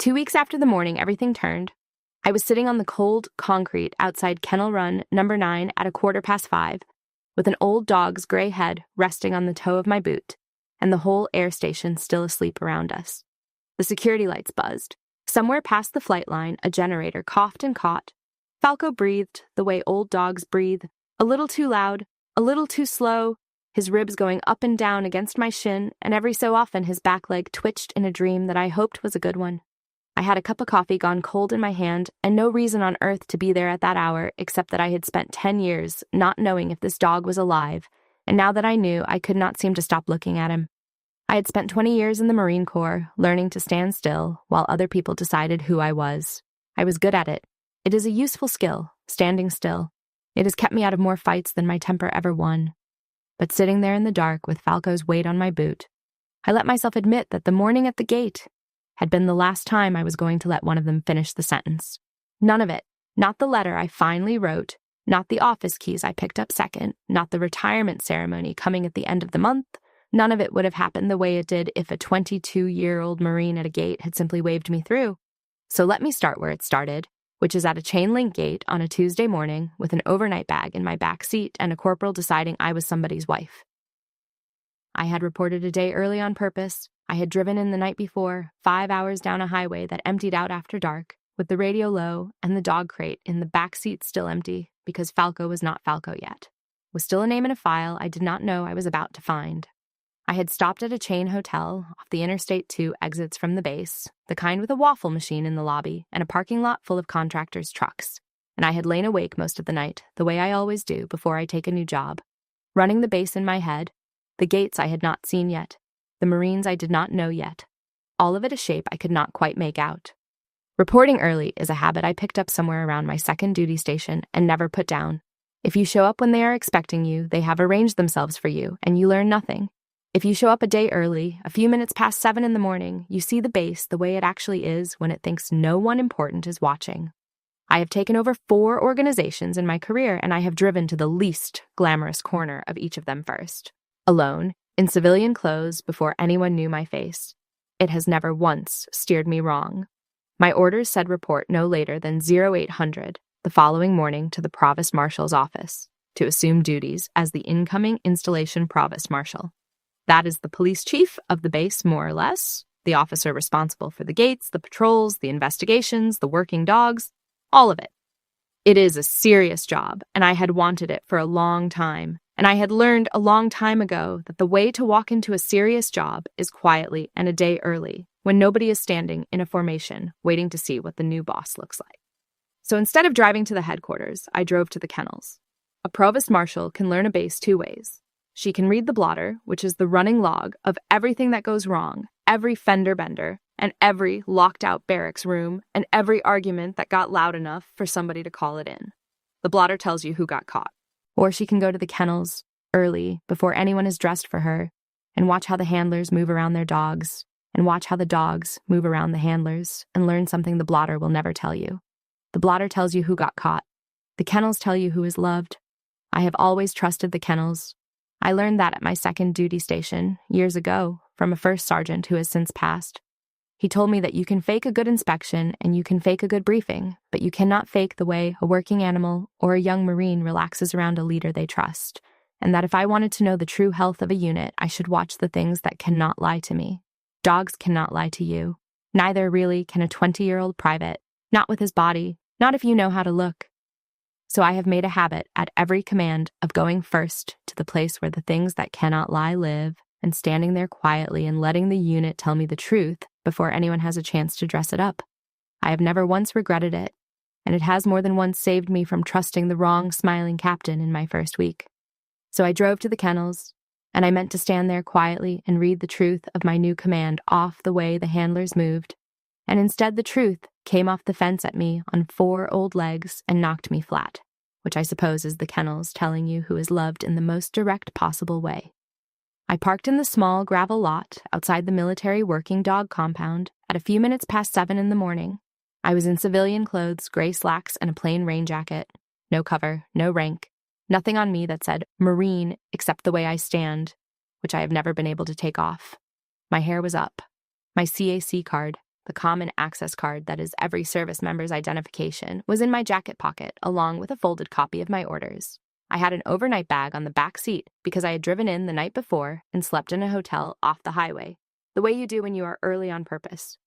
2 weeks after the morning everything turned, I was sitting on the cold concrete outside Kennel Run number 9 at 5:15, with an old dog's gray head resting on the toe of my boot, and the whole air station still asleep around us. The security lights buzzed. Somewhere past the flight line, a generator coughed and caught. Falco breathed the way old dogs breathe, a little too loud, a little too slow, his ribs going up and down against my shin, and every so often his back leg twitched in a dream that I hoped was a good one. I had a cup of coffee gone cold in my hand, and no reason on earth to be there at that hour except that I had spent 10 years not knowing if this dog was alive, and now that I knew, I could not seem to stop looking at him. I had spent 20 years in the Marine Corps, learning to stand still while other people decided who I was. I was good at it. It is a useful skill, standing still. It has kept me out of more fights than my temper ever won. But sitting there in the dark with Falco's weight on my boot, I let myself admit that the morning at the gate had been the last time I was going to let one of them finish the sentence. None of it. Not the letter I finally wrote, not the office keys I picked up second, not the retirement ceremony coming at the end of the month. None of it would have happened the way it did if a 22-year-old Marine at a gate had simply waved me through. So let me start where it started, which is at a chain-link gate on a Tuesday morning with an overnight bag in my back seat and a corporal deciding I was somebody's wife. I had reported a day early on purpose. I had driven in the night before, 5 hours down a highway that emptied out after dark, with the radio low and the dog crate in the back seat still empty because Falco was not Falco yet. Was still a name in a file I did not know I was about to find. I had stopped at a chain hotel off the Interstate 2 exits from the base, the kind with a waffle machine in the lobby and a parking lot full of contractors' trucks, and I had lain awake most of the night, the way I always do before I take a new job, running the base in my head, the gates I had not seen yet, the Marines I did not know yet, all of it a shape I could not quite make out. Reporting early is a habit I picked up somewhere around my second duty station and never put down. If you show up when they are expecting you, they have arranged themselves for you, and you learn nothing. If you show up a day early, a few minutes past 7 in the morning, you see the base the way it actually is when it thinks no one important is watching. I have taken over 4 organizations in my career, and I have driven to the least glamorous corner of each of them first. Alone, in civilian clothes before anyone knew my face. It has never once steered me wrong. My orders said report no later than 0800 the following morning to the Provost Marshal's office to assume duties as the incoming installation Provost Marshal. That is the police chief of the base, more or less, the officer responsible for the gates, the patrols, the investigations, the working dogs, all of it. It is a serious job, and I had wanted it for a long time, and I had learned a long time ago that the way to walk into a serious job is quietly and a day early, when nobody is standing in a formation waiting to see what the new boss looks like. So instead of driving to the headquarters, I drove to the kennels. A provost marshal can learn a base 2 ways. She can read the blotter, which is the running log of everything that goes wrong, every fender bender, and every locked-out barracks room, and every argument that got loud enough for somebody to call it in. The blotter tells you who got caught. Or she can go to the kennels early, before anyone is dressed for her, and watch how the handlers move around their dogs, and watch how the dogs move around the handlers, and learn something the blotter will never tell you. The blotter tells you who got caught. The kennels tell you who is loved. I have always trusted the kennels. I learned that at my second duty station, years ago, from a first sergeant who has since passed. He told me that you can fake a good inspection and you can fake a good briefing, but you cannot fake the way a working animal or a young Marine relaxes around a leader they trust, and that if I wanted to know the true health of a unit, I should watch the things that cannot lie to me. Dogs cannot lie to you. Neither really can a 20-year-old private, not with his body, not if you know how to look. So I have made a habit at every command of going first to the place where the things that cannot lie live, and standing there quietly and letting the unit tell me the truth before anyone has a chance to dress it up. I have never once regretted it, and it has more than once saved me from trusting the wrong smiling captain in my first week. So I drove to the kennels, and I meant to stand there quietly and read the truth of my new command off the way the handlers moved, and instead the truth came off the fence at me on 4 old legs and knocked me flat, which I suppose is the kennels telling you who is loved in the most direct possible way. I parked in the small gravel lot outside the military working dog compound at a few minutes past 7 in the morning. I was in civilian clothes, gray slacks, and a plain rain jacket. No cover, no rank, nothing on me that said Marine except the way I stand, which I have never been able to take off. My hair was up. My CAC card, The common access card that is every service member's identification was in my jacket pocket, along with a folded copy of my orders. I had an overnight bag on the back seat because I had driven in the night before and slept in a hotel off the highway, the way you do when you are early on purpose.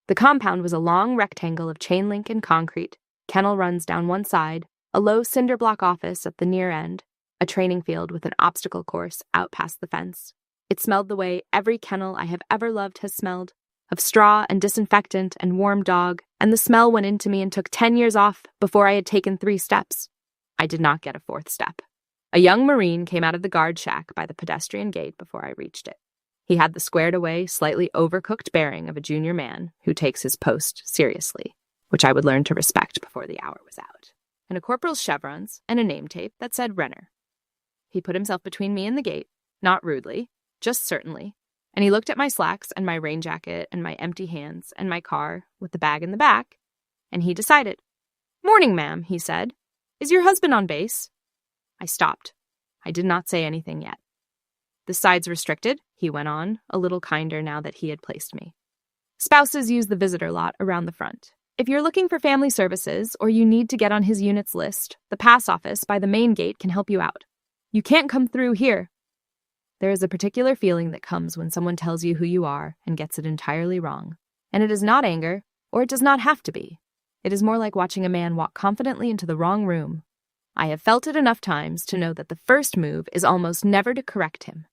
The compound was a long rectangle of chain link and concrete, kennel runs down one side, a low cinder block office at the near end, a training field with an obstacle course out past the fence. It smelled the way every kennel I have ever loved has smelled, of straw and disinfectant and warm dog, and the smell went into me and took 10 years off before I had taken 3 steps. I did not get a 4th step. A young Marine came out of the guard shack by the pedestrian gate before I reached it. He had the squared-away, slightly overcooked bearing of a junior man who takes his post seriously, which I would learn to respect before the hour was out, and a corporal's chevrons and a name tape that said Renner. He put himself between me and the gate, not rudely, just certainly, and he looked at my slacks and my rain jacket and my empty hands and my car with the bag in the back, and he decided. "Morning, ma'am," he said. "Is your husband on base?" I stopped. I did not say anything yet. "The side's restricted," he went on, a little kinder now that he had placed me. "Spouses use the visitor lot around the front. If you're looking for family services or you need to get on his unit's list, the pass office by the main gate can help you out. You can't come through here." There is a particular feeling that comes when someone tells you who you are and gets it entirely wrong. And it is not anger, or it does not have to be. It is more like watching a man walk confidently into the wrong room. I have felt it enough times to know that the first move is almost never to correct him.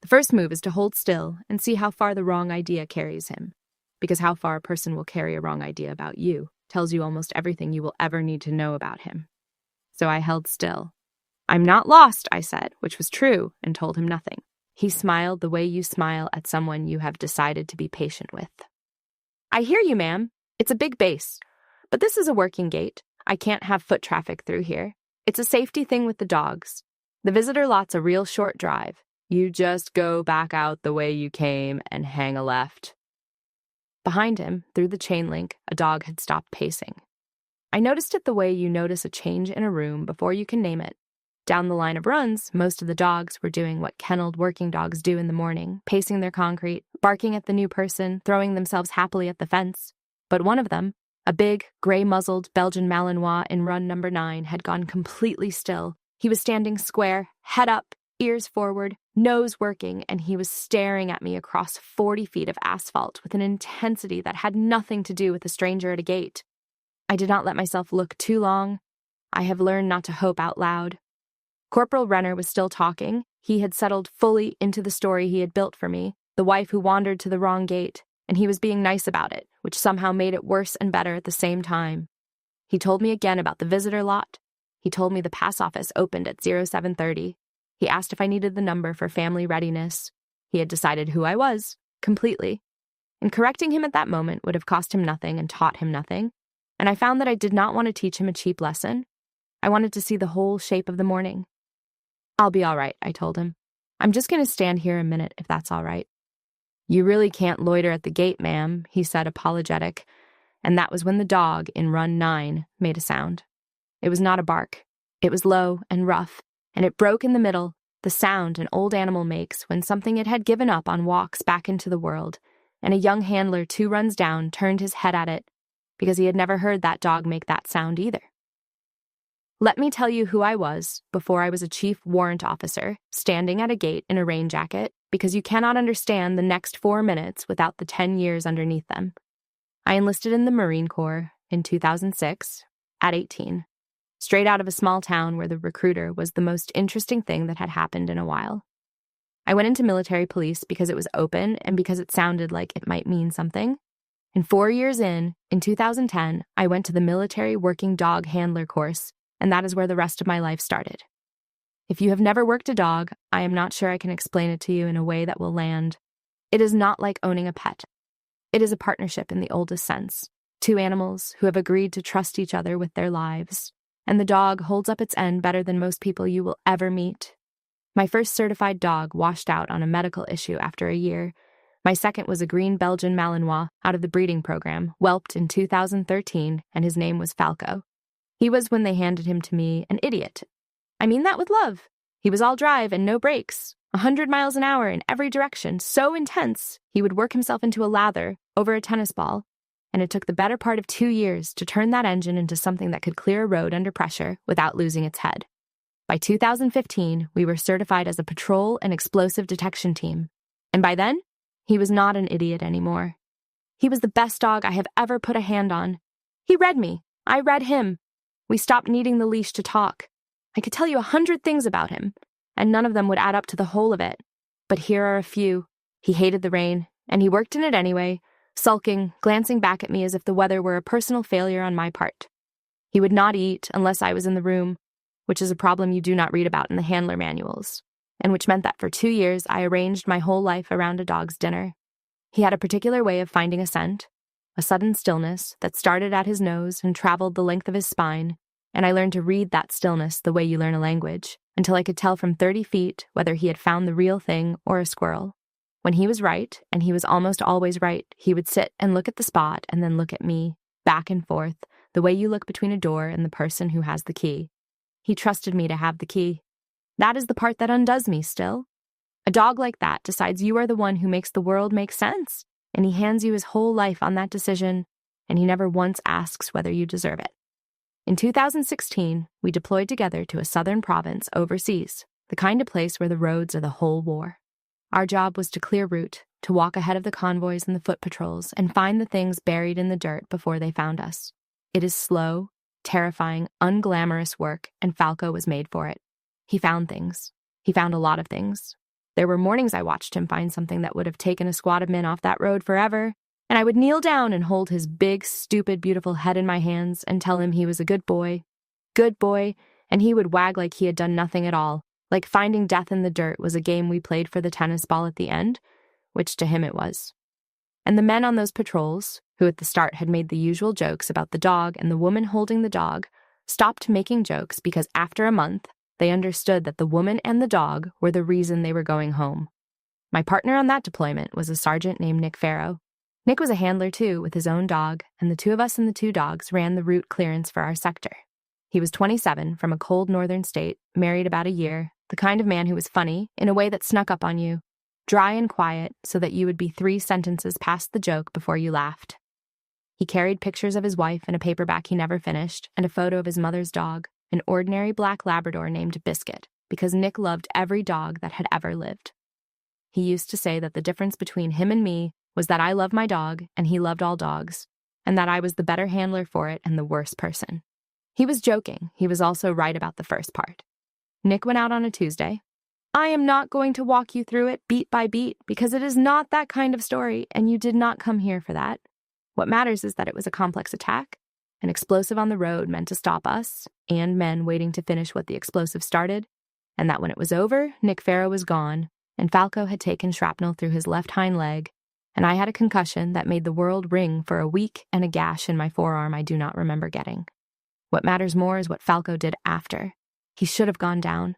The first move is to hold still and see how far the wrong idea carries him. Because how far a person will carry a wrong idea about you tells you almost everything you will ever need to know about him. So I held still. "I'm not lost," I said, which was true, and told him nothing. He smiled the way you smile at someone you have decided to be patient with. "I hear you, ma'am. It's a big base. But this is a working gate. I can't have foot traffic through here. It's a safety thing with the dogs. The visitor lot's a real short drive. You just go back out the way you came and hang a left." Behind him, through the chain link, a dog had stopped pacing. I noticed it the way you notice a change in a room before you can name it. Down the line of runs, most of the dogs were doing what kenneled working dogs do in the morning, pacing their concrete, barking at the new person, throwing themselves happily at the fence. But one of them, a big, gray-muzzled Belgian Malinois in run number 9, had gone completely still. He was standing square, head up, ears forward, nose working, and he was staring at me across 40 feet of asphalt with an intensity that had nothing to do with a stranger at a gate. I did not let myself look too long. I have learned not to hope out loud. Corporal Renner was still talking. He had settled fully into the story he had built for me, the wife who wandered to the wrong gate, and he was being nice about it, which somehow made it worse and better at the same time. He told me again about the visitor lot. He told me the pass office opened at 0730. He asked if I needed the number for family readiness. He had decided who I was, completely. And correcting him at that moment would have cost him nothing and taught him nothing. And I found that I did not want to teach him a cheap lesson. I wanted to see the whole shape of the morning. "I'll be all right," I told him. "I'm just going to stand here a minute, if that's all right." "You really can't loiter at the gate, ma'am," he said, apologetic. And that was when the dog in run 9 made a sound. It was not a bark. It was low and rough, and it broke in the middle, the sound an old animal makes when something it had given up on walks back into the world, and a young handler 2 runs down turned his head at it, because he had never heard that dog make that sound either. Let me tell you who I was before I was a chief warrant officer, standing at a gate in a rain jacket, because you cannot understand the next 4 minutes without the 10 years underneath them. I enlisted in the Marine Corps in 2006, at 18, straight out of a small town where the recruiter was the most interesting thing that had happened in a while. I went into military police because it was open and because it sounded like it might mean something. And 4 years in 2010, I went to the military working dog handler course, and that is where the rest of my life started. If you have never worked a dog, I am not sure I can explain it to you in a way that will land. It is not like owning a pet. It is a partnership in the oldest sense. 2 animals who have agreed to trust each other with their lives. And the dog holds up its end better than most people you will ever meet. My first certified dog washed out on a medical issue after a year. My second was a green Belgian Malinois out of the breeding program, whelped in 2013, and his name was Falco. He was, when they handed him to me, an idiot. I mean that with love. He was all drive and no brakes, 100 miles an hour in every direction, so intense he would work himself into a lather over a tennis ball, and it took the better part of 2 years to turn that engine into something that could clear a road under pressure without losing its head. By 2015, we were certified as a patrol and explosive detection team, and by then, he was not an idiot anymore. He was the best dog I have ever put a hand on. He read me. I read him. We stopped needing the leash to talk. I could tell you 100 things about him, and none of them would add up to the whole of it. But here are a few. He hated the rain, and he worked in it anyway, sulking, glancing back at me as if the weather were a personal failure on my part. He would not eat unless I was in the room, which is a problem you do not read about in the handler manuals, and which meant that for 2 years I arranged my whole life around a dog's dinner. He had a particular way of finding a scent, a sudden stillness that started at his nose and traveled the length of his spine, and I learned to read that stillness the way you learn a language, until I could tell from 30 feet whether he had found the real thing or a squirrel. When he was right, and he was almost always right, he would sit and look at the spot and then look at me, back and forth, the way you look between a door and the person who has the key. He trusted me to have the key. That is the part that undoes me still. A dog like that decides you are the one who makes the world make sense, and he hands you his whole life on that decision, and he never once asks whether you deserve it. In 2016, we deployed together to a southern province overseas, the kind of place where the roads are the whole war. Our job was to clear route, to walk ahead of the convoys and the foot patrols, and find the things buried in the dirt before they found us. It is slow, terrifying, unglamorous work, and Falco was made for it. He found things. He found a lot of things. There were mornings I watched him find something that would have taken a squad of men off that road forever, and I would kneel down and hold his big, stupid, beautiful head in my hands and tell him he was a good boy, and he would wag like he had done nothing at all, like finding death in the dirt was a game we played for the tennis ball at the end, which to him it was. And the men on those patrols, who at the start had made the usual jokes about the dog and the woman holding the dog, stopped making jokes because after a month, they understood that the woman and the dog were the reason they were going home. My partner on that deployment was a sergeant named Nick Farrow. Nick was a handler too, with his own dog, and the two of us and the 2 dogs ran the route clearance for our sector. He was 27, from a cold northern state, married about a year, the kind of man who was funny in a way that snuck up on you, dry and quiet so that you would be 3 sentences past the joke before you laughed. He carried pictures of his wife in a paperback he never finished and a photo of his mother's dog, an ordinary black Labrador named Biscuit, because Nick loved every dog that had ever lived. He used to say that the difference between him and me was that I loved my dog and he loved all dogs, and that I was the better handler for it and the worse person. He was joking. He was also right about the first part. Nick went out on a Tuesday. I am not going to walk you through it beat by beat because it is not that kind of story and you did not come here for that. What matters is that it was a complex attack. An explosive on the road meant to stop us and men waiting to finish what the explosive started, and that when it was over, Nick Farrow was gone, and Falco had taken shrapnel through his left hind leg, and I had a concussion that made the world ring for a week and a gash in my forearm I do not remember getting. What matters more is what Falco did after. He should have gone down.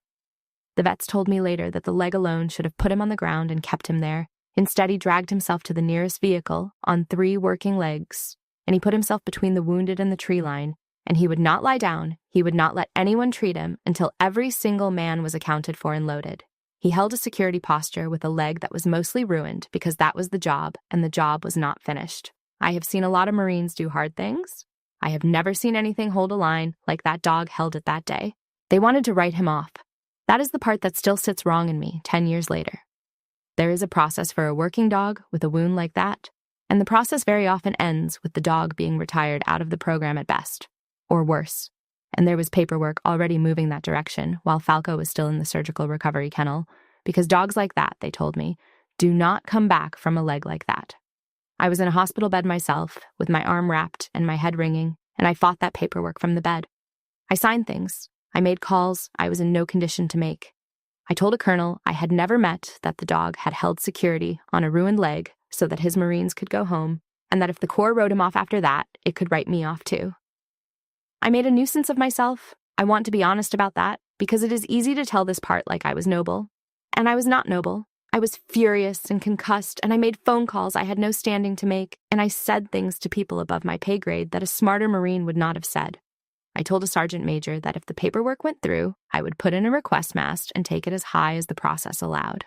The vets told me later that the leg alone should have put him on the ground and kept him there. Instead, he dragged himself to the nearest vehicle on 3 working legs, and he put himself between the wounded and the tree line, and he would not lie down. He would not let anyone treat him until every single man was accounted for and loaded. He held a security posture with a leg that was mostly ruined because that was the job, and the job was not finished. I have seen a lot of Marines do hard things. I have never seen anything hold a line like that dog held it that day. They wanted to write him off. That is the part that still sits wrong in me 10 years later. There is a process for a working dog with a wound like that, and the process very often ends with the dog being retired out of the program at best, or worse. And there was paperwork already moving that direction while Falco was still in the surgical recovery kennel, because dogs like that, they told me, do not come back from a leg like that. I was in a hospital bed myself, with my arm wrapped and my head ringing, and I fought that paperwork from the bed. I signed things. I made calls I was in no condition to make. I told a colonel I had never met that the dog had held security on a ruined leg so that his Marines could go home, and that if the Corps wrote him off after that, it could write me off too. I made a nuisance of myself. I want to be honest about that, because it is easy to tell this part like I was noble. And I was not noble. I was furious and concussed, and I made phone calls I had no standing to make, and I said things to people above my pay grade that a smarter Marine would not have said. I told a sergeant major that if the paperwork went through, I would put in a request mast and take it as high as the process allowed.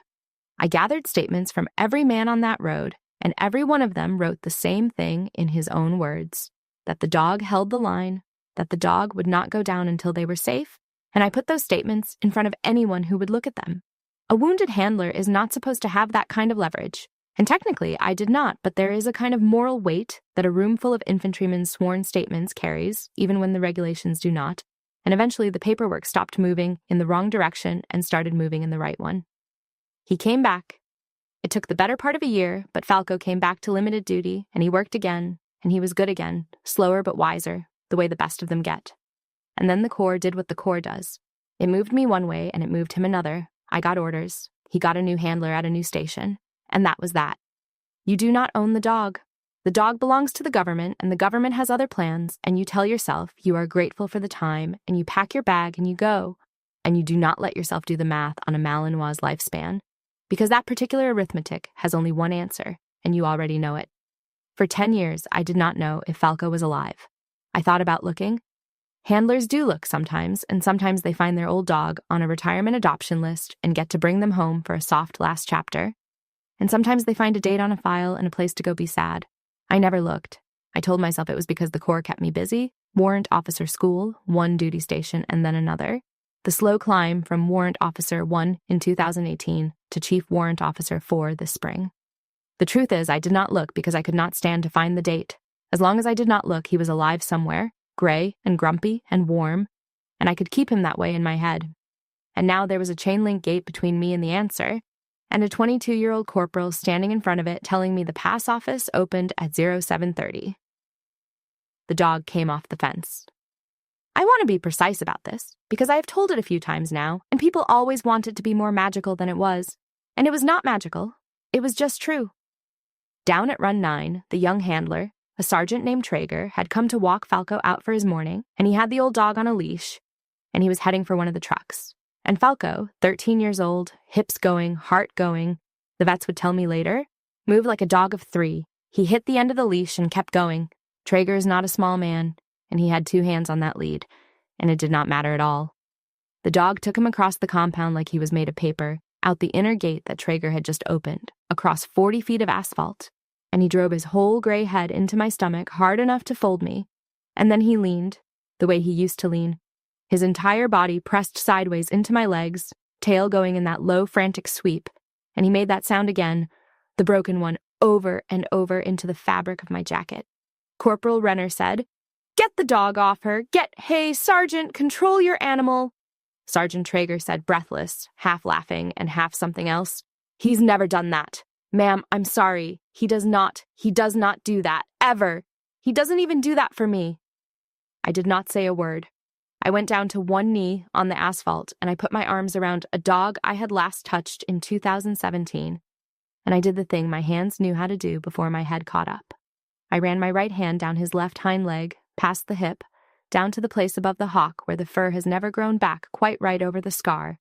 I gathered statements from every man on that road, and every one of them wrote the same thing in his own words, that the dog held the line, that the dog would not go down until they were safe, and I put those statements in front of anyone who would look at them. A wounded handler is not supposed to have that kind of leverage, and technically I did not, but there is a kind of moral weight that a room full of infantrymen's sworn statements carries, even when the regulations do not, and eventually the paperwork stopped moving in the wrong direction and started moving in the right one. He came back. It took the better part of a year, but Falco came back to limited duty, and he worked again, and he was good again, slower but wiser, the way the best of them get. And then the Corps did what the Corps does. It moved me one way, and it moved him another. I got orders. He got a new handler at a new station. And that was that. You do not own the dog. The dog belongs to the government, and the government has other plans, and you tell yourself you are grateful for the time, and you pack your bag and you go. And you do not let yourself do the math on a Malinois' lifespan, because that particular arithmetic has only one answer, and you already know it. For 10 years, I did not know if Falco was alive. I thought about looking. Handlers do look sometimes, and sometimes they find their old dog on a retirement adoption list and get to bring them home for a soft last chapter. And sometimes they find a date on a file and a place to go be sad. I never looked. I told myself it was because the Corps kept me busy, warrant officer school, one duty station, and then another. The slow climb from warrant officer 1 in 2018 to chief warrant officer 4 this spring. The truth is, I did not look because I could not stand to find the date. As long as I did not look, he was alive somewhere, gray and grumpy and warm, and I could keep him that way in my head. And now there was a chain link gate between me and the answer, and a 22-year-old corporal standing in front of it telling me the pass office opened at 0730. The dog came off the fence. I want to be precise about this, because I have told it a few times now, and people always want it to be more magical than it was. And it was not magical. It was just true. Down at Run 9, the young handler, a sergeant named Traeger, had come to walk Falco out for his morning, and he had the old dog on a leash, and he was heading for one of the trucks. And Falco, 13 years old, hips going, heart going, the vets would tell me later, moved like a dog of 3. He hit the end of the leash and kept going. Traeger is not a small man, and he had 2 hands on that lead, and it did not matter at all. The dog took him across the compound like he was made of paper, out the inner gate that Traeger had just opened, across 40 feet of asphalt, and he drove his whole gray head into my stomach hard enough to fold me, and then he leaned, the way he used to lean, his entire body pressed sideways into my legs, tail going in that low, frantic sweep, and he made that sound again, the broken one, over and over into the fabric of my jacket. Corporal Renner said, "Get the dog off her! Hey, Sergeant, control your animal!" Sergeant Traeger said, breathless, half laughing and half something else, "He's never done that. Ma'am, I'm sorry. He does not do that, ever. He doesn't even do that for me." I did not say a word. I went down to one knee on the asphalt, and I put my arms around a dog I had last touched in 2017, and I did the thing my hands knew how to do before my head caught up. I ran my right hand down his left hind leg, past the hip, down to the place above the hock where the fur has never grown back quite right over the scar,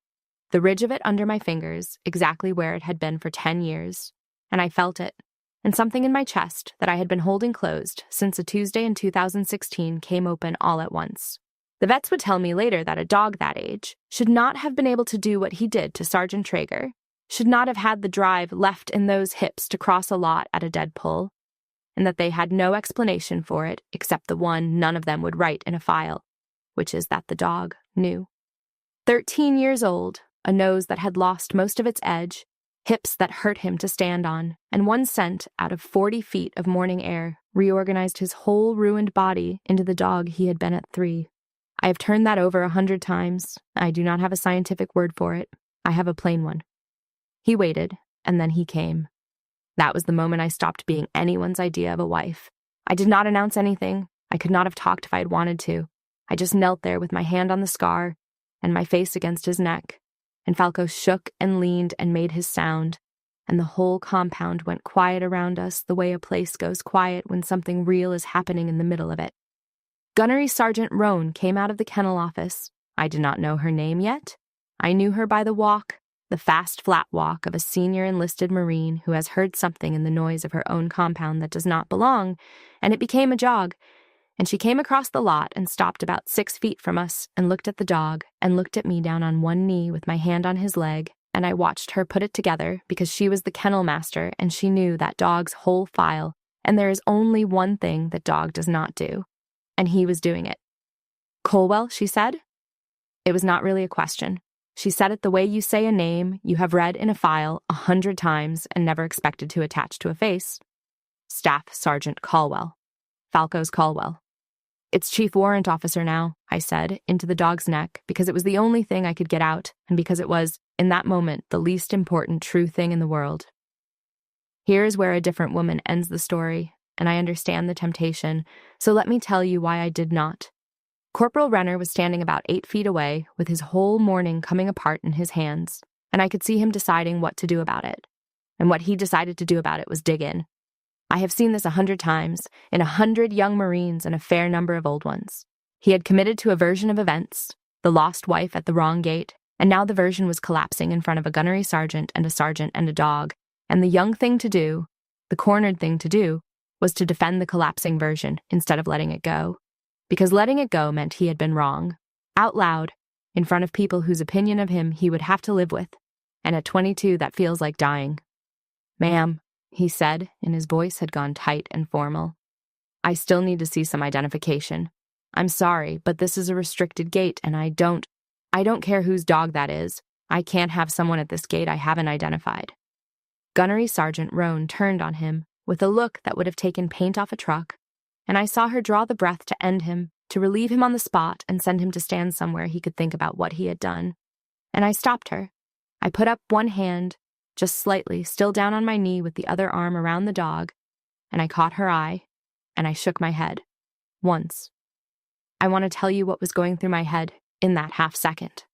the ridge of it under my fingers, exactly where it had been for 10 years, and I felt it, and something in my chest that I had been holding closed since a Tuesday in 2016 came open all at once. The vets would tell me later that a dog that age should not have been able to do what he did to Sergeant Traeger, should not have had the drive left in those hips to cross a lot at a dead pull, and that they had no explanation for it except the one none of them would write in a file, which is that the dog knew. 13 years old, a nose that had lost most of its edge, hips that hurt him to stand on, and one scent out of 40 feet of morning air reorganized his whole ruined body into the dog he had been at 3. I have turned that over 100 times. I do not have a scientific word for it. I have a plain one. He waited, and then he came. That was the moment I stopped being anyone's idea of a wife. I did not announce anything. I could not have talked if I had wanted to. I just knelt there with my hand on the scar and my face against his neck, and Falco shook and leaned and made his sound, and the whole compound went quiet around us the way a place goes quiet when something real is happening in the middle of it. Gunnery Sergeant Roan came out of the kennel office. I did not know her name yet. I knew her by the walk, the fast, flat walk of a senior enlisted Marine who has heard something in the noise of her own compound that does not belong, and it became a jog. And she came across the lot and stopped about 6 feet from us and looked at the dog and looked at me down on one knee with my hand on his leg, and I watched her put it together because she was the kennel master and she knew that dog's whole file, and there is only one thing that dog does not do, and he was doing it. "Colwell," she said. It was not really a question. She said it the way you say a name you have read in a file 100 times and never expected to attach to a face. Staff Sergeant Caldwell. Falco's Caldwell. "It's Chief Warrant Officer now," I said, into the dog's neck, because it was the only thing I could get out, and because it was, in that moment, the least important true thing in the world. Here is where a different woman ends the story, and I understand the temptation, so let me tell you why I did not. Corporal Renner was standing about 8 feet away, with his whole morning coming apart in his hands, and I could see him deciding what to do about it. And what he decided to do about it was dig in. I have seen this 100 times, in 100 young Marines and a fair number of old ones. He had committed to a version of events, the lost wife at the wrong gate, and now the version was collapsing in front of a gunnery sergeant and a dog, and the young thing to do, the cornered thing to do, was to defend the collapsing version instead of letting it go. Because letting it go meant he had been wrong, out loud, in front of people whose opinion of him he would have to live with, and at 22 that feels like dying. "Ma'am," he said, and his voice had gone tight and formal. "I still need to see some identification. I'm sorry, but this is a restricted gate, and I don't care whose dog that is. I can't have someone at this gate I haven't identified." Gunnery Sergeant Roan turned on him with a look that would have taken paint off a truck, and I saw her draw the breath to end him, to relieve him on the spot and send him to stand somewhere he could think about what he had done. And I stopped her. I put up one hand, just slightly, still down on my knee with the other arm around the dog, and I caught her eye, and I shook my head. Once. I want to tell you what was going through my head in that half second,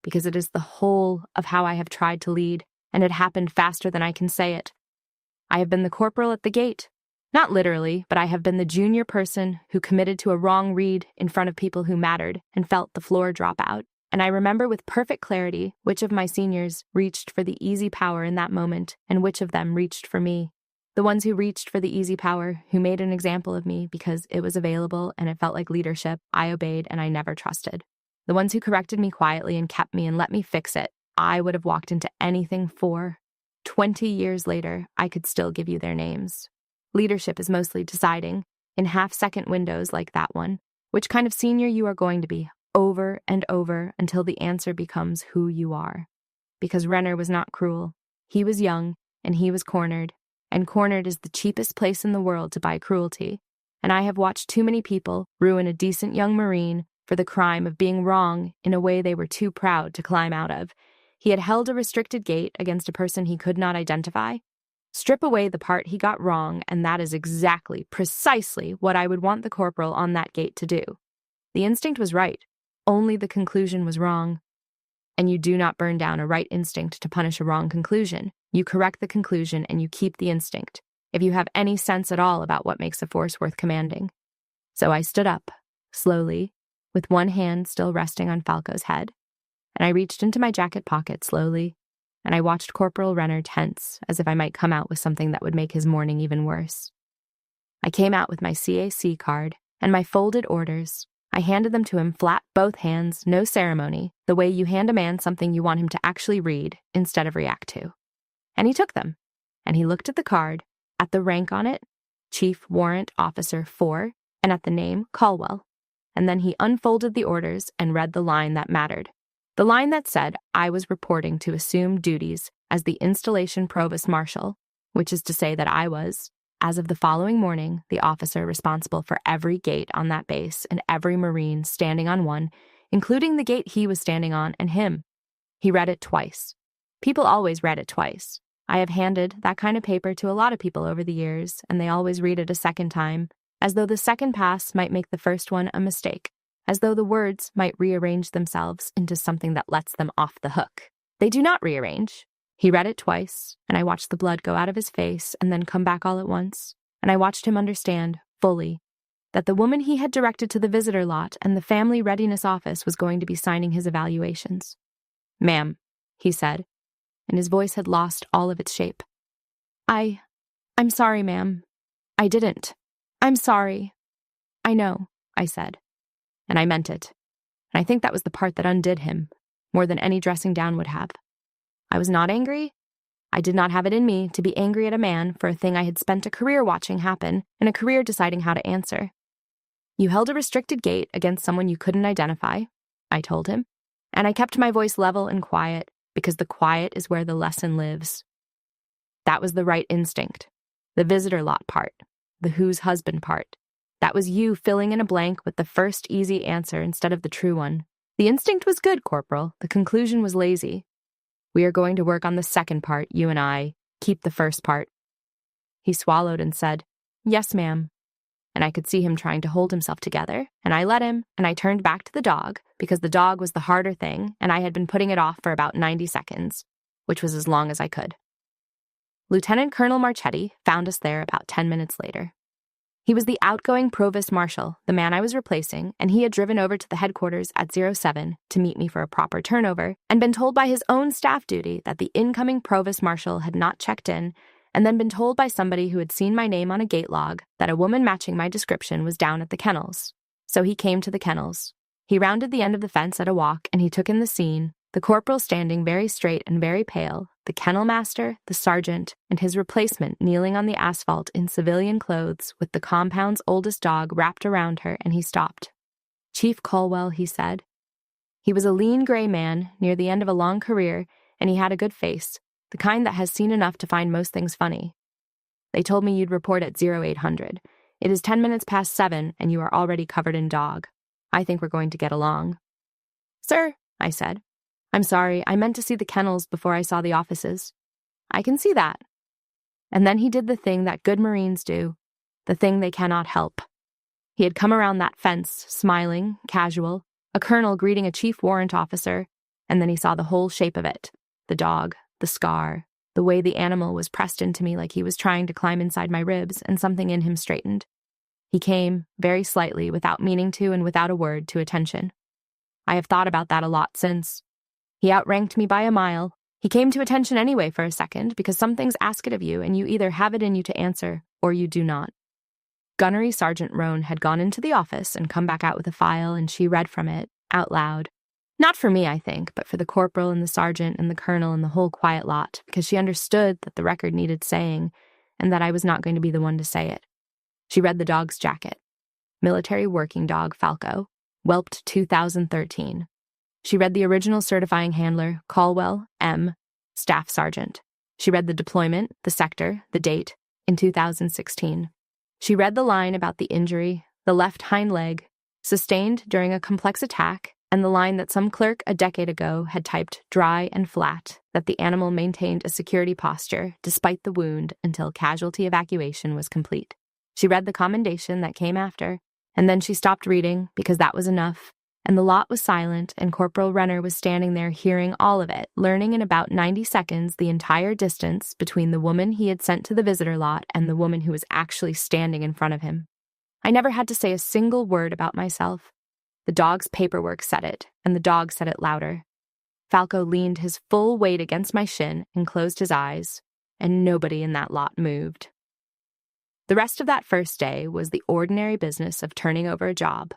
because it is the whole of how I have tried to lead, and it happened faster than I can say it. I have been the corporal at the gate. Not literally, but I have been the junior person who committed to a wrong read in front of people who mattered and felt the floor drop out. And I remember with perfect clarity which of my seniors reached for the easy power in that moment and which of them reached for me. The ones who reached for the easy power, who made an example of me because it was available and it felt like leadership, I obeyed and I never trusted. The ones who corrected me quietly and kept me and let me fix it, I would have walked into anything for. 20 years later, I could still give you their names. Leadership is mostly deciding, in half-second windows like that one, which kind of senior you are going to be, over and over until the answer becomes who you are. Because Renner was not cruel. He was young, and he was cornered, and cornered is the cheapest place in the world to buy cruelty. And I have watched too many people ruin a decent young Marine for the crime of being wrong in a way they were too proud to climb out of. He had held a restricted gate against a person he could not identify. Strip away the part he got wrong, and that is exactly, precisely what I would want the corporal on that gate to do. The instinct was right, only the conclusion was wrong. And you do not burn down a right instinct to punish a wrong conclusion. You correct the conclusion and you keep the instinct, if you have any sense at all about what makes a force worth commanding. So I stood up, slowly, with one hand still resting on Falco's head, and I reached into my jacket pocket slowly, and I watched Corporal Renner tense, as if I might come out with something that would make his morning even worse. I came out with my CAC card and my folded orders. I handed them to him flat, both hands, no ceremony, the way you hand a man something you want him to actually read instead of react to. And he took them, and he looked at the card, at the rank on it, Chief Warrant Officer 4, and at the name, Caldwell. And then he unfolded the orders and read the line that mattered. The line that said I was reporting to assume duties as the Installation Provost Marshal, which is to say that I was, as of the following morning, the officer responsible for every gate on that base and every Marine standing on one, including the gate he was standing on and him. He read it twice. People always read it twice. I have handed that kind of paper to a lot of people over the years, and they always read it a second time, as though the second pass might make the first one a mistake, as though the words might rearrange themselves into something that lets them off the hook. They do not rearrange. He read it twice, and I watched the blood go out of his face and then come back all at once, and I watched him understand, fully, that the woman he had directed to the visitor lot and the family readiness office was going to be signing his evaluations. "Ma'am," he said, and his voice had lost all of its shape. I'm sorry, ma'am. I didn't. I'm sorry. I know," I said. And I meant it. And I think that was the part that undid him, more than any dressing down would have. I was not angry. I did not have it in me to be angry at a man for a thing I had spent a career watching happen and a career deciding how to answer. You held a restricted gait against someone you couldn't identify, I told him, and I kept my voice level and quiet because the quiet is where the lesson lives. That was the right instinct, the visitor lot part, the whose husband part. That was you filling in a blank with the first easy answer instead of the true one. The instinct was good, Corporal. The conclusion was lazy. We are going to work on the second part, you and I. Keep the first part. He swallowed and said, "Yes, ma'am." And I could see him trying to hold himself together, and I let him, and I turned back to the dog, because the dog was the harder thing, and I had been putting it off for about 90 seconds, which was as long as I could. Lieutenant Colonel Marchetti found us there about 10 minutes later. He was the outgoing provost marshal, the man I was replacing, and he had driven over to the headquarters at 07 to meet me for a proper turnover, and been told by his own staff duty that the incoming provost marshal had not checked in, and then been told by somebody who had seen my name on a gate log that a woman matching my description was down at the kennels. So he came to the kennels. He rounded the end of the fence at a walk, and he took in the scene, the corporal standing very straight and very pale, the kennel master, the sergeant, and his replacement kneeling on the asphalt in civilian clothes with the compound's oldest dog wrapped around her, and he stopped. "Chief Colwell," he said. He was a lean gray man near the end of a long career, and he had a good face, the kind that has seen enough to find most things funny. "They told me you'd report at 0800. It is 10 minutes past 7, and you are already covered in dog. I think we're going to get along." "Sir," I said, "I'm sorry, I meant to see the kennels before I saw the offices." "I can see that." And then he did the thing that good Marines do, the thing they cannot help. He had come around that fence, smiling, casual, a colonel greeting a chief warrant officer, and then he saw the whole shape of it, the dog, the scar, the way the animal was pressed into me like he was trying to climb inside my ribs, and something in him straightened. He came, very slightly, without meaning to and without a word, to attention. I have thought about that a lot since. He outranked me by a mile. He came to attention anyway for a second, because some things ask it of you, and you either have it in you to answer, or you do not. Gunnery Sergeant Roan had gone into the office and come back out with a file, and she read from it, out loud. Not for me, I think, but for the corporal and the sergeant and the colonel and the whole quiet lot, because she understood that the record needed saying, and that I was not going to be the one to say it. She read the dog's jacket. Military working dog, Falco. Whelped 2013. She read the original certifying handler, Colwell, M., Staff Sergeant. She read the deployment, the sector, the date, in 2016. She read the line about the injury, the left hind leg, sustained during a complex attack, and the line that some clerk a decade ago had typed dry and flat, that the animal maintained a security posture despite the wound until casualty evacuation was complete. She read the commendation that came after, and then she stopped reading because that was enough, and the lot was silent, and Corporal Renner was standing there hearing all of it, learning in about 90 seconds the entire distance between the woman he had sent to the visitor lot and the woman who was actually standing in front of him. I never had to say a single word about myself. The dog's paperwork said it, and the dog said it louder. Falco leaned his full weight against my shin and closed his eyes, and nobody in that lot moved. The rest of that first day was the ordinary business of turning over a job.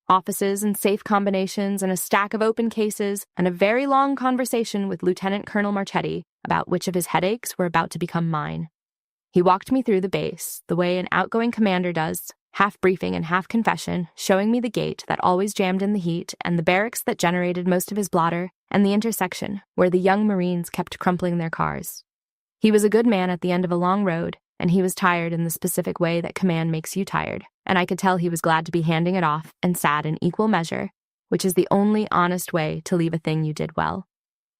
Offices and safe combinations and a stack of open cases and a very long conversation with Lieutenant Colonel Marchetti about which of his headaches were about to become mine. He walked me through the base, the way an outgoing commander does, half briefing and half confession, showing me the gate that always jammed in the heat and the barracks that generated most of his blotter and the intersection where the young Marines kept crumpling their cars. He was a good man at the end of a long road, and he was tired in the specific way that command makes you tired, and I could tell he was glad to be handing it off and sad in equal measure, which is the only honest way to leave a thing you did well.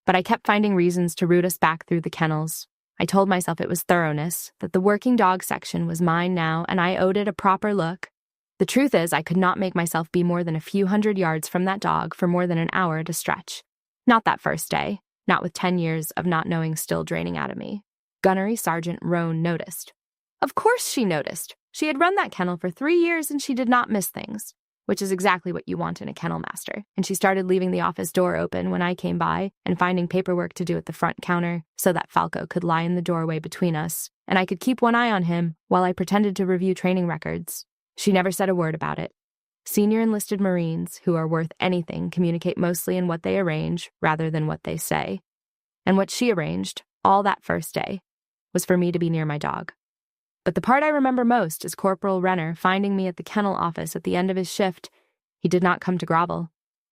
But I kept finding reasons to root us back through the kennels. I told myself it was thoroughness, that the working dog section was mine now, and I owed it a proper look. The truth is, I could not make myself be more than a few hundred yards from that dog for more than an hour at a stretch. Not that first day, not with 10 years of not knowing still draining out of me. Gunnery Sergeant Roan noticed. Of course she noticed. She had run that kennel for 3 years and she did not miss things, which is exactly what you want in a kennel master. And she started leaving the office door open when I came by and finding paperwork to do at the front counter so that Falco could lie in the doorway between us, and I could keep one eye on him while I pretended to review training records. She never said a word about it. Senior enlisted Marines, who are worth anything, communicate mostly in what they arrange rather than what they say. And what she arranged, all that first day, was for me to be near my dog. But the part I remember most is Corporal Renner finding me at the kennel office at the end of his shift. He did not come to grovel.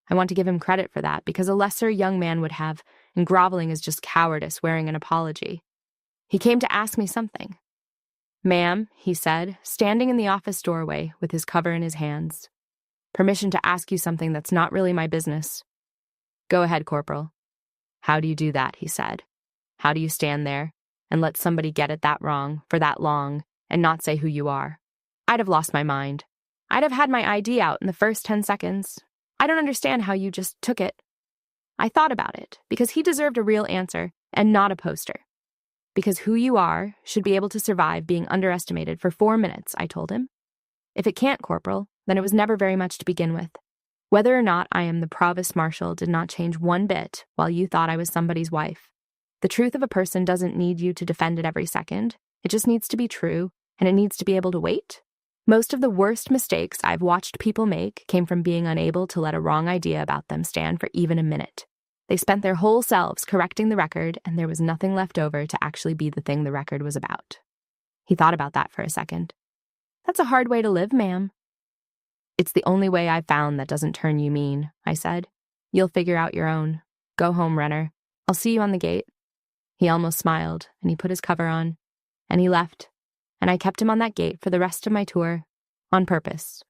I want to give him credit for that, because a lesser young man would have, and groveling is just cowardice wearing an apology. He came to ask me something. "Ma'am," he said, standing in the office doorway with his cover in his hands. "Permission to ask you something that's not really my business." "Go ahead, Corporal." "How do you do that?" he said. "How do you stand there and let somebody get it that wrong for that long and not say who you are?" I'd have lost my mind. I'd have had my ID out in the first 10 seconds. I don't understand how you just took it. I thought about it, because he deserved a real answer and not a poster. Because who you are should be able to survive being underestimated for 4 minutes, I told him. If it can't, Corporal, then it was never very much to begin with. Whether or not I am the Provost Marshal did not change one bit while you thought I was somebody's wife. The truth of a person doesn't need you to defend it every second. It just needs to be true, and it needs to be able to wait. Most of the worst mistakes I've watched people make came from being unable to let a wrong idea about them stand for even a minute. They spent their whole selves correcting the record, and there was nothing left over to actually be the thing the record was about. He thought about that for a second. "That's a hard way to live, ma'am." "It's the only way I've found that doesn't turn you mean," I said. "You'll figure out your own. Go home, Renner. I'll see you on the gate." He almost smiled, and he put his cover on, and he left, and I kept him on that gate for the rest of my tour, on purpose,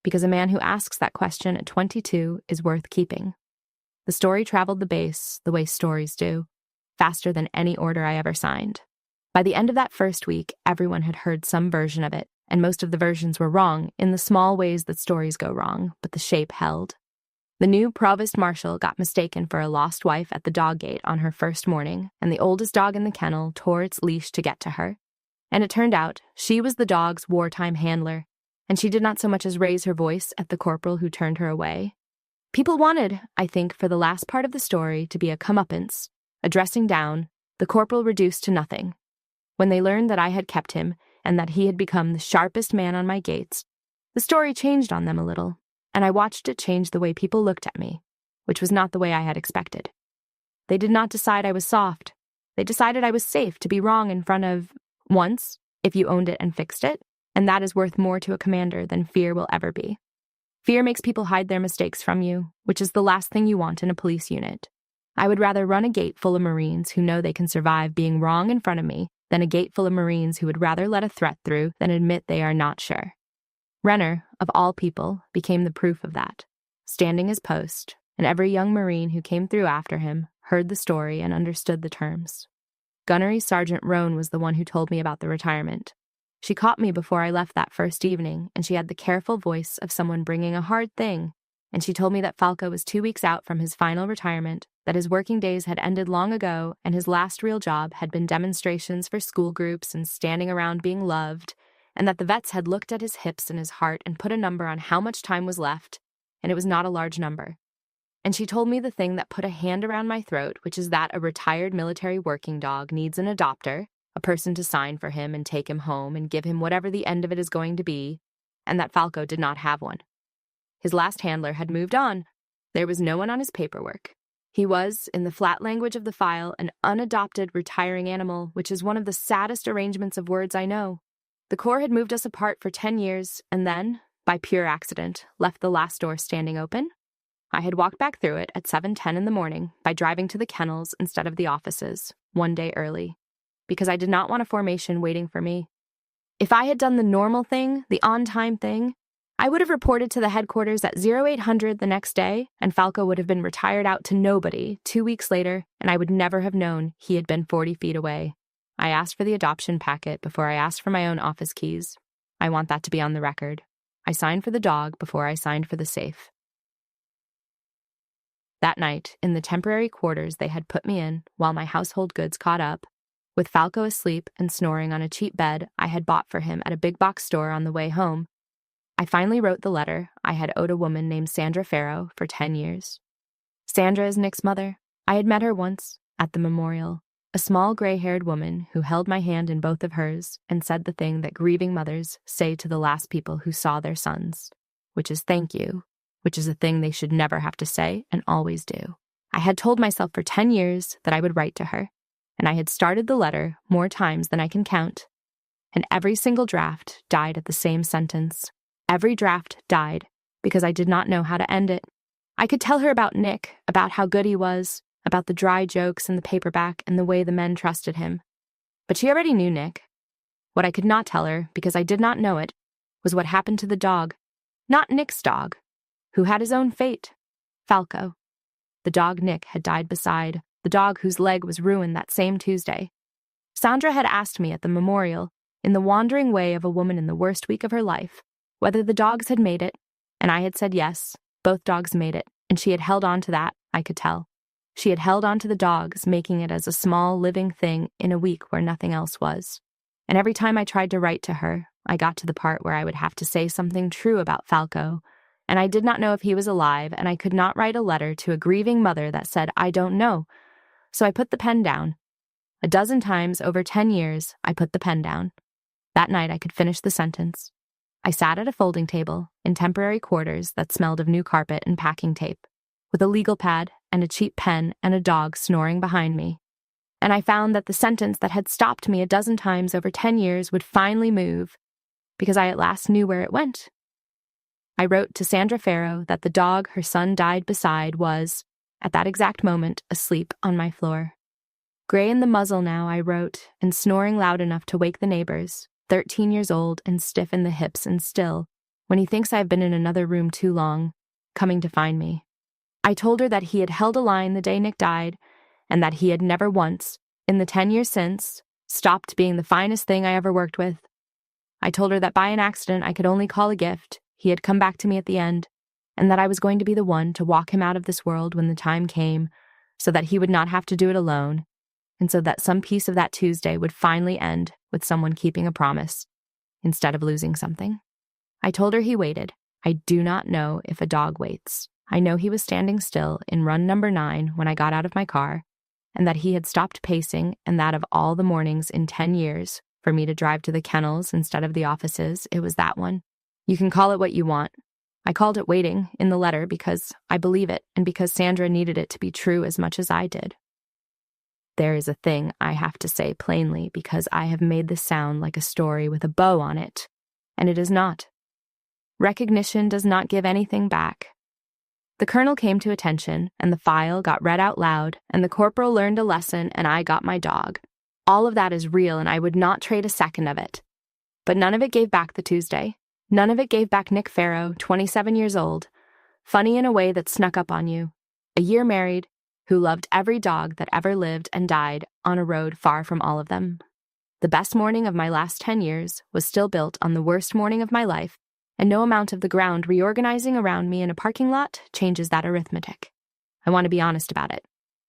because a man who asks that question at 22 is worth keeping. The story traveled the base the way stories do, faster than any order I ever signed. By the end of that first week, everyone had heard some version of it, and most of the versions were wrong in the small ways that stories go wrong, but the shape held. The new Provost Marshal got mistaken for a lost wife at the dog gate on her first morning, and the oldest dog in the kennel tore its leash to get to her. And it turned out she was the dog's wartime handler, and she did not so much as raise her voice at the corporal who turned her away. People wanted, I think, for the last part of the story to be a comeuppance, a dressing down, the corporal reduced to nothing. When they learned that I had kept him and that he had become the sharpest man on my gates, the story changed on them a little, and I watched it change the way people looked at me, which was not the way I had expected. They did not decide I was soft. They decided I was safe to be wrong in front of, once, if you owned it and fixed it, and that is worth more to a commander than fear will ever be. Fear makes people hide their mistakes from you, which is the last thing you want in a police unit. I would rather run a gate full of Marines who know they can survive being wrong in front of me than a gate full of Marines who would rather let a threat through than admit they are not sure. Renner, of all people, became the proof of that, standing his post, and every young Marine who came through after him heard the story and understood the terms. Gunnery Sergeant Roan was the one who told me about the retirement. She caught me before I left that first evening, and she had the careful voice of someone bringing a hard thing, and she told me that Falco was 2 weeks out from his final retirement, that his working days had ended long ago, and his last real job had been demonstrations for school groups and standing around being loved, and that the vets had looked at his hips and his heart and put a number on how much time was left, and it was not a large number. And she told me the thing that put a hand around my throat, which is that a retired military working dog needs an adopter, a person to sign for him and take him home and give him whatever the end of it is going to be, and that Falco did not have one. His last handler had moved on. There was no one on his paperwork. He was, in the flat language of the file, an unadopted retiring animal, which is one of the saddest arrangements of words I know. The Corps had moved us apart for 10 years, and then, by pure accident, left the last door standing open. I had walked back through it at 7:10 in the morning by driving to the kennels instead of the offices, one day early, because I did not want a formation waiting for me. If I had done the normal thing, the on-time thing, I would have reported to the headquarters at 0800 the next day, and Falco would have been retired out to nobody 2 weeks later, and I would never have known he had been 40 feet away. I asked for the adoption packet before I asked for my own office keys. I want that to be on the record. I signed for the dog before I signed for the safe. That night, in the temporary quarters they had put me in while my household goods caught up, with Falco asleep and snoring on a cheap bed I had bought for him at a big box store on the way home, I finally wrote the letter I had owed a woman named Sandra Farrow for 10 years. Sandra is Nick's mother. I had met her once, at the memorial, a small gray-haired woman who held my hand in both of hers and said the thing that grieving mothers say to the last people who saw their sons, which is thank you, which is a thing they should never have to say and always do. I had told myself for 10 years that I would write to her, and I had started the letter more times than I can count. And every single draft died at the same sentence. Every draft died because I did not know how to end it. I could tell her about Nick, about how good he was, about the dry jokes in the paperback and the way the men trusted him. But she already knew Nick. What I could not tell her, because I did not know it, was what happened to the dog. Not Nick's dog, who had his own fate. Falco. The dog Nick had died beside, the dog whose leg was ruined that same Tuesday. Sandra had asked me at the memorial, in the wandering way of a woman in the worst week of her life, whether the dogs had made it, and I had said yes, both dogs made it, and she had held on to that, I could tell. She had held on to the dogs, making it as a small, living thing in a week where nothing else was. And every time I tried to write to her, I got to the part where I would have to say something true about Falco, and I did not know if he was alive, and I could not write a letter to a grieving mother that said, I don't know. So I put the pen down. A dozen times over 10 years, I put the pen down. That night I could finish the sentence. I sat at a folding table in temporary quarters that smelled of new carpet and packing tape, with a legal pad and a cheap pen and a dog snoring behind me. And I found that the sentence that had stopped me a dozen times over 10 years would finally move, because I at last knew where it went. I wrote to Sandra Farrow that the dog her son died beside was, at that exact moment, asleep on my floor. Gray in the muzzle now, I wrote, and snoring loud enough to wake the neighbors, 13 years old and stiff in the hips and still, when he thinks I've been in another room too long, coming to find me. I told her that he had held a line the day Nick died, and that he had never once, in the 10 years since, stopped being the finest thing I ever worked with. I told her that by an accident I could only call a gift, he had come back to me at the end, and that I was going to be the one to walk him out of this world when the time came, so that he would not have to do it alone, and so that some piece of that Tuesday would finally end with someone keeping a promise, instead of losing something. I told her he waited. I do not know if a dog waits. I know he was standing still in run number 9 when I got out of my car, and that he had stopped pacing, and that of all the mornings in 10 years, for me to drive to the kennels instead of the offices, it was that one. You can call it what you want. I called it waiting in the letter because I believe it, and because Sandra needed it to be true as much as I did. There is a thing I have to say plainly because I have made this sound like a story with a bow on it, and it is not. Recognition does not give anything back. The colonel came to attention, and the file got read out loud, and the corporal learned a lesson, and I got my dog. All of that is real, and I would not trade a second of it. But none of it gave back the Tuesday. None of it gave back Nick Farrow, 27 years old, funny in a way that snuck up on you, a year married, who loved every dog that ever lived and died on a road far from all of them. The best morning of my last 10 years was still built on the worst morning of my life, and no amount of the ground reorganizing around me in a parking lot changes that arithmetic. I want to be honest about it.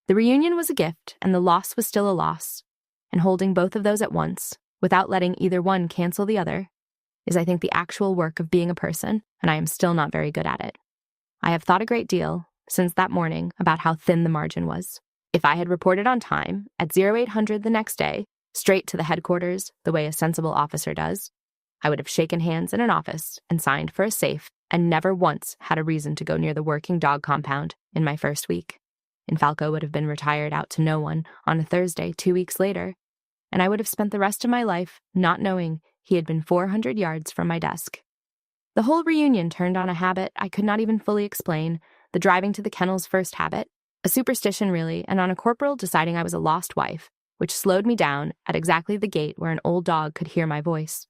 The reunion was a gift, and the loss was still a loss, and holding both of those at once, without letting either one cancel the other, is, I think, the actual work of being a person, and I am still not very good at it. I have thought a great deal since that morning about how thin the margin was. If I had reported on time, at 0800 the next day, straight to the headquarters, the way a sensible officer does, I would have shaken hands in an office and signed for a safe and never once had a reason to go near the working dog compound in my first week. And Falco would have been retired out to no one on a Thursday 2 weeks later, and I would have spent the rest of my life not knowing he had been 400 yards from my desk. The whole reunion turned on a habit I could not even fully explain, the driving to the kennels first habit, a superstition really, and on a corporal deciding I was a lost wife, which slowed me down at exactly the gate where an old dog could hear my voice.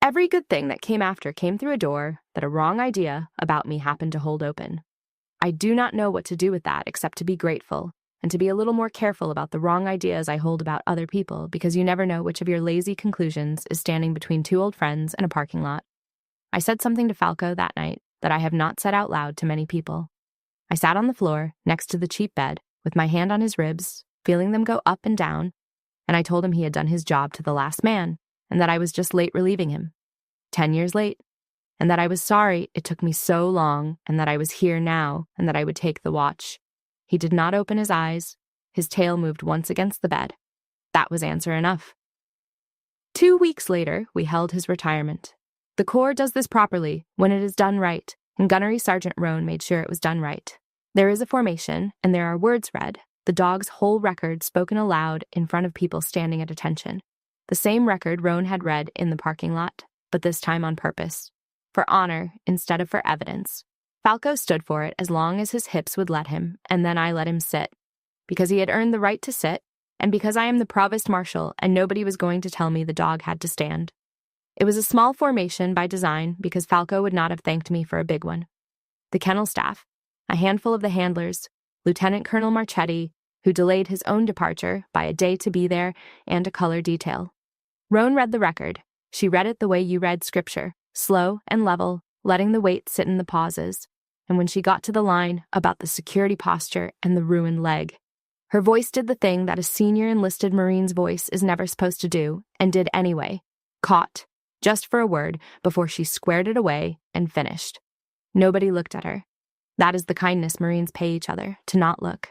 Every good thing that came after came through a door that a wrong idea about me happened to hold open. I do not know what to do with that except to be grateful, and to be a little more careful about the wrong ideas I hold about other people, because you never know which of your lazy conclusions is standing between two old friends and a parking lot. I said something to Falco that night that I have not said out loud to many people. I sat on the floor next to the cheap bed with my hand on his ribs, feeling them go up and down, and I told him he had done his job to the last man, and that I was just late relieving him. 10 years late, and that I was sorry it took me so long, and that I was here now, and that I would take the watch. He did not open his eyes. His tail moved once against the bed. That was answer enough. 2 weeks later, we held his retirement. The Corps does this properly when it is done right, and Gunnery Sergeant Roan made sure it was done right. There is a formation, and there are words read, the dog's whole record spoken aloud in front of people standing at attention. The same record Roan had read in the parking lot, but this time on purpose. For honor instead of for evidence. Falco stood for it as long as his hips would let him, and then I let him sit. Because he had earned the right to sit, and because I am the provost marshal and nobody was going to tell me the dog had to stand. It was a small formation by design because Falco would not have thanked me for a big one. The kennel staff, a handful of the handlers, Lieutenant Colonel Marchetti, who delayed his own departure by a day to be there, and a color detail. Roan read the record. She read it the way you read scripture, slow and level, letting the weight sit in the pauses. And when she got to the line about the security posture and the ruined leg, her voice did the thing that a senior enlisted Marine's voice is never supposed to do, and did anyway. Caught, just for a word, before she squared it away and finished. Nobody looked at her. That is the kindness Marines pay each other, to not look.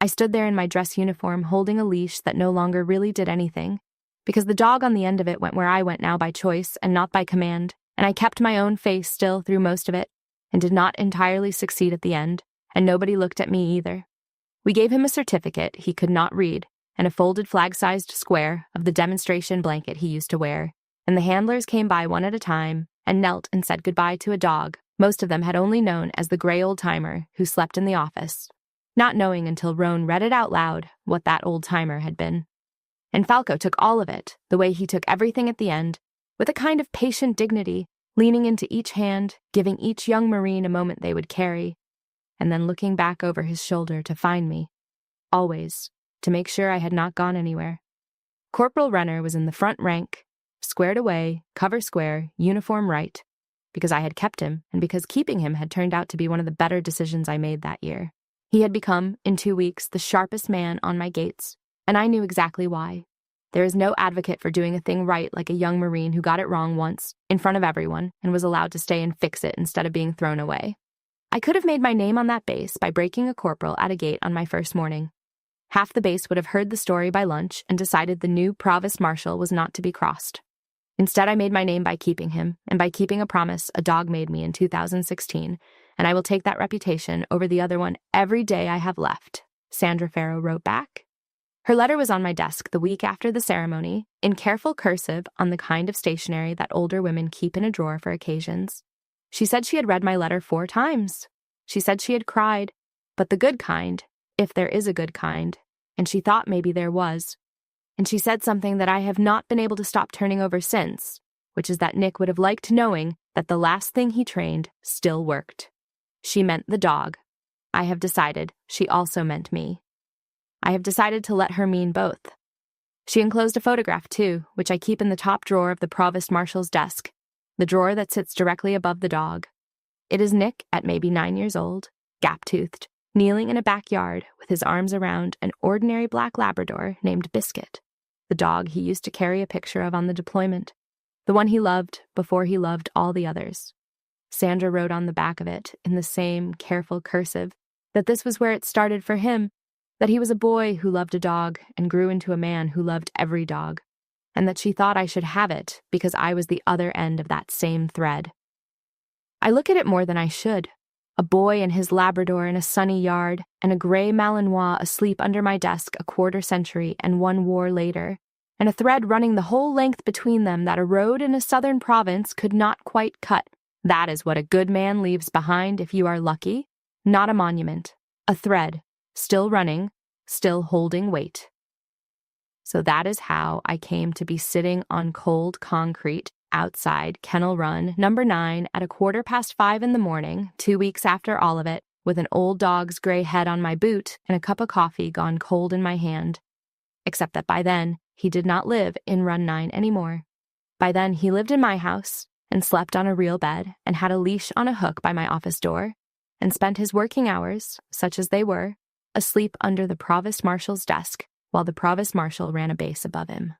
I stood there in my dress uniform holding a leash that no longer really did anything, because the dog on the end of it went where I went now by choice and not by command, and I kept my own face still through most of it, and did not entirely succeed at the end, and nobody looked at me either. We gave him a certificate he could not read, and a folded flag-sized square of the demonstration blanket he used to wear, and the handlers came by one at a time and knelt and said goodbye to a dog most of them had only known as the gray old-timer who slept in the office, not knowing until Roan read it out loud what that old-timer had been. And Falco took all of it, the way he took everything at the end, with a kind of patient dignity, leaning into each hand, giving each young Marine a moment they would carry, and then looking back over his shoulder to find me, always, to make sure I had not gone anywhere. Corporal Renner was in the front rank, squared away, cover square, uniform right, because I had kept him, and because keeping him had turned out to be one of the better decisions I made that year. He had become, in 2 weeks, the sharpest man on my gates, and I knew exactly why. There is no advocate for doing a thing right like a young Marine who got it wrong once, in front of everyone, and was allowed to stay and fix it instead of being thrown away. I could have made my name on that base by breaking a corporal at a gate on my first morning. Half the base would have heard the story by lunch and decided the new provost marshal was not to be crossed. Instead, I made my name by keeping him, and by keeping a promise a dog made me in 2016, and I will take that reputation over the other one every day I have left, Sandra Farrow wrote back. Her letter was on my desk the week after the ceremony, in careful cursive on the kind of stationery that older women keep in a drawer for occasions. She said she had read my letter 4 times. She said she had cried, but the good kind, if there is a good kind, and she thought maybe there was. And she said something that I have not been able to stop turning over since, which is that Nick would have liked knowing that the last thing he trained still worked. She meant the dog. I have decided she also meant me. I have decided to let her mean both. She enclosed a photograph, too, which I keep in the top drawer of the provost marshal's desk, the drawer that sits directly above the dog. It is Nick at maybe 9 years old, gap-toothed, kneeling in a backyard with his arms around an ordinary black Labrador named Biscuit, the dog he used to carry a picture of on the deployment, the one he loved before he loved all the others. Sandra wrote on the back of it, in the same careful cursive, that this was where it started for him, that he was a boy who loved a dog and grew into a man who loved every dog, and that she thought I should have it because I was the other end of that same thread. I look at it more than I should. A boy and his Labrador in a sunny yard, and a gray Malinois asleep under my desk a quarter century and 1 war later, and a thread running the whole length between them that a road in a southern province could not quite cut. That is what a good man leaves behind if you are lucky. Not a monument. A thread. Still running. Still holding weight. So that is how I came to be sitting on cold concrete outside Kennel Run, number 9, at 5:15 in the morning, 2 weeks after all of it, with an old dog's gray head on my boot and a cup of coffee gone cold in my hand. Except that by then, he did not live in Run 9 anymore. By then, he lived in my house and slept on a real bed and had a leash on a hook by my office door and spent his working hours, such as they were, asleep under the provost marshal's desk while the provost marshal ran a base above him.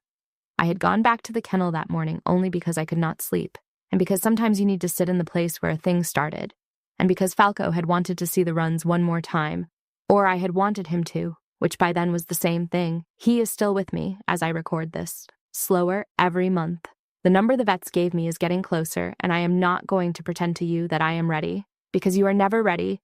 I had gone back to the kennel that morning only because I could not sleep, and because sometimes you need to sit in the place where a thing started, and because Falco had wanted to see the runs one more time, or I had wanted him to, which by then was the same thing. He is still with me as I record this, slower every month. The number the vets gave me is getting closer, and I am not going to pretend to you that I am ready, because you are never ready,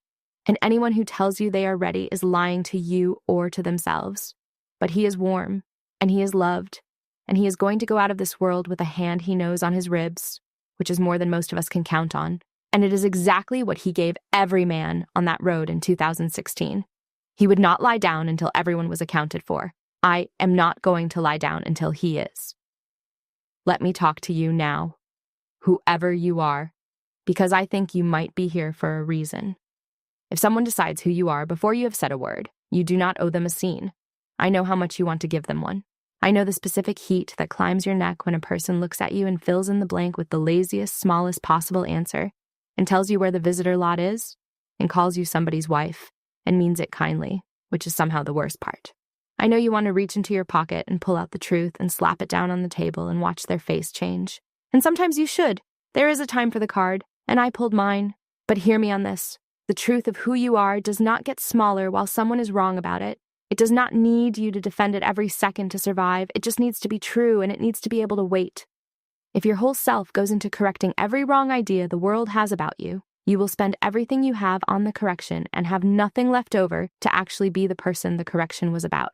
And anyone who tells you they are ready is lying to you or to themselves. But he is warm, and he is loved, and he is going to go out of this world with a hand he knows on his ribs, which is more than most of us can count on. And it is exactly what he gave every man on that road in 2016. He would not lie down until everyone was accounted for. I am not going to lie down until he is. Let me talk to you now, whoever you are, because I think you might be here for a reason. If someone decides who you are before you have said a word, you do not owe them a scene. I know how much you want to give them one. I know the specific heat that climbs your neck when a person looks at you and fills in the blank with the laziest, smallest possible answer, and tells you where the visitor lot is, and calls you somebody's wife, and means it kindly, which is somehow the worst part. I know you want to reach into your pocket and pull out the truth and slap it down on the table and watch their face change. And sometimes you should. There is a time for the card, and I pulled mine. But hear me on this. The truth of who you are does not get smaller while someone is wrong about it. It does not need you to defend it every second to survive. It just needs to be true, and it needs to be able to wait. If your whole self goes into correcting every wrong idea the world has about you, you will spend everything you have on the correction and have nothing left over to actually be the person the correction was about.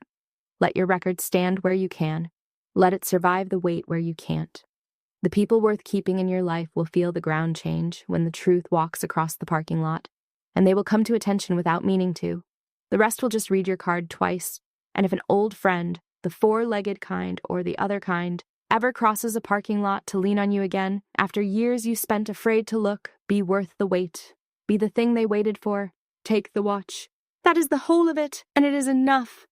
Let your record stand where you can. Let it survive the weight where you can't. The people worth keeping in your life will feel the ground change when the truth walks across the parking lot, and they will come to attention without meaning to. The rest will just read your card twice, and if an old friend, the four-legged kind or the other kind, ever crosses a parking lot to lean on you again, after years you spent afraid to look, be worth the wait. Be the thing they waited for. Take the watch. That is the whole of it, and it is enough.